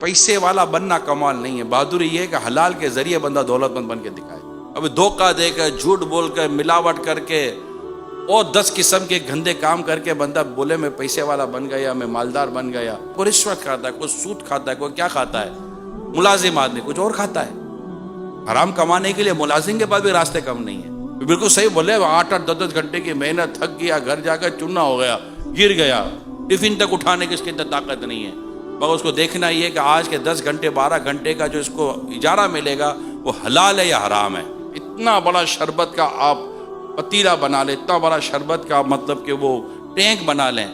पैसे वाला बनना कमाल नहीं है, बहादुरी ये है कि हलाल के जरिए बंदा दौलतमंद बन के दिखाए। अभी धोखा देकर, झूठ बोलकर, मिलावट करके और 10 किस्म के गंदे काम करके बंदा बोले मैं पैसे वाला बन गया, मैं मालदार बन गया। कोई रिश्वत खाता है, कोई सूद खाता है, कोई क्या खाता है, मुलाजिम आदमी कुछ और खाता है। हराम कमाने के लिए मुलाजिम के पास भी रास्ते कम नहीं है। बिल्कुल सही बोले, 8-8, 10-10 घंटे की मेहनत, थक गया, घर जाकर चूना हो गया, गिर गया, टिफिन तक उठाने की इसके अंदर ताकत नहीं है। मगर उसको देखना ये है कि आज के 10 घंटे 12 घंटे का जो इसको इजारा मिलेगा वो हलाल है या हराम है। इतना बड़ा शरबत का आप पतीला बना लें, इतना बड़ा शरबत का मतलब कि वो टैंक बना लें,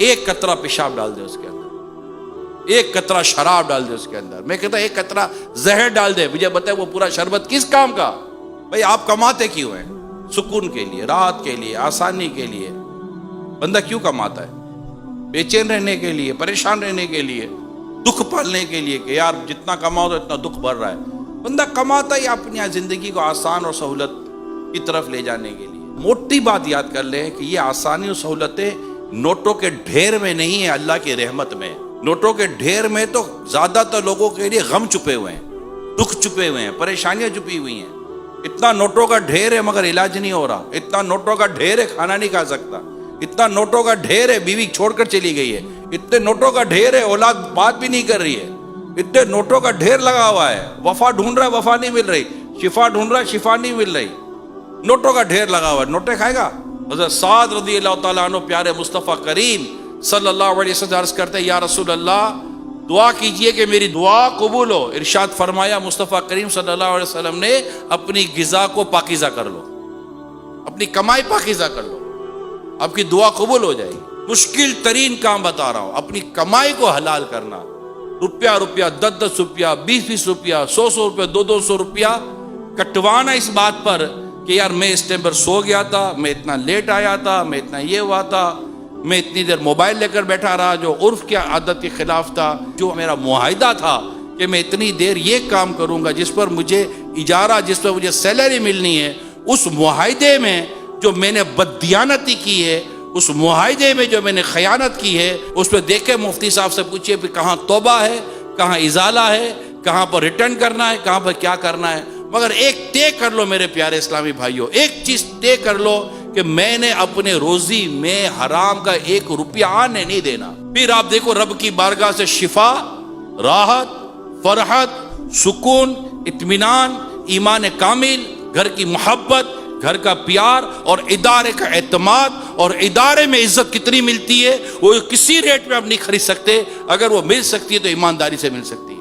एक कतरा पेशाब डाल दे उसके अंदर, एक कतरा शराब डाल दे उसके अंदर, मैं कहता एक कतरा जहर डाल दे, मुझे बताए वो पूरा शरबत किस काम का। भाई आप कमाते क्यों हैं? सुकून के लिए, राहत के लिए, आसानी के लिए बंदा क्यों कमाता है? बेचैन रहने के लिए, परेशान रहने के लिए, दुख पालने के लिए कि यार जितना कमाओ तो इतना दुख बढ़ रहा है। बंदा कमाता ही अपनी जिंदगी को आसान और सहूलत की तरफ ले जाने के लिए। मोटी बात याद कर लें कि ये आसानी और सहूलतें नोटों के ढेर में नहीं है, अल्लाह की रहमत में। नोटों के ढेर में तो ज्यादातर लोगों के लिए गम छुपे हुए हैं, दुख छुपे हुए हैं, परेशानियां छुपी हुई हैं। इतना नोटों का ढेर है मगर इलाज नहीं हो रहा, इतना नोटों का ढेर है खाना नहीं खा सकता, इतना नोटों का ढेर है बीवी छोड़कर चली गई है, इतने नोटों का ढेर है औलाद बात भी नहीं कर रही है, इतने नोटों का ढेर लगा हुआ है, वफा ढूंढ रहा है वफा नहीं मिल रही, शिफा ढूंढ रहा है शिफा नहीं मिल रही, नोटों का ढेर लगा हुआ है। नोटे खाएगा? हज़रत साद रज़ियल्लाहु तआला अन्हु प्यारे मुस्तफ़ा करीम सल्लल्लाहु अलैहि वसल्लम अर्ज़ करते हैं, या रसूल अल्लाह दुआ कीजिए कि मेरी दुआ कबूल हो। इरशाद फरमाया मुस्तफ़ा करीम सल्लल्लाहु अलैहि वसल्लम ने, अपनी गिज़ा को पाकीज़ा कर लो, अपनी कमाई पाकीज़ा कर लो, आपकी दुआ कबूल हो जाएगी। मुश्किल तरीन काम बता रहा हूं, अपनी कमाई को हलाल करना। रुपया 10-10 रुपया, 20-20 रुपया, 100-100 रुपया, 200-200 रुपया कटवाना इस बात पर कि यार मैं इस टाइम पर सो गया था, मैं इतना लेट आया था, मैं इतना ये हुआ था, मैं इतनी देर मोबाइल लेकर बैठा रहा, जो उर्फ की आदत के खिलाफ था, जो मेरा मुआहिदा था कि मैं इतनी देर ये काम करूंगा जिस पर मुझे इजारा, जिस पर मुझे सैलरी मिलनी है, उस मुआहिदे में जो मैंने बददियानती की है, उस मुआहिदे में जो मैंने खयानत की है, उस पर देखे मुफ्ती साहब से पूछिए फिर कहाँ तौबा है, कहाँ इजाला है, कहाँ पर रिटर्न करना है, कहाँ पर क्या करना है। मगर एक तय कर लो मेरे प्यारे इस्लामी भाइयों, एक चीज तय कर लो कि मैंने अपने रोजी में हराम का 1 रुपया आने नहीं देना। फिर आप देखो रब की बारगाह से शिफा, राहत, फरहत, सुकून, इत्मीनान, ईमान कामिल, घर की मोहब्बत, घर का प्यार और इदारे का एतमाद, और इदारे में इज्जत कितनी मिलती है वो किसी रेट में आप नहीं खरीद सकते। अगर वो मिल सकती है तो ईमानदारी से मिल सकती है।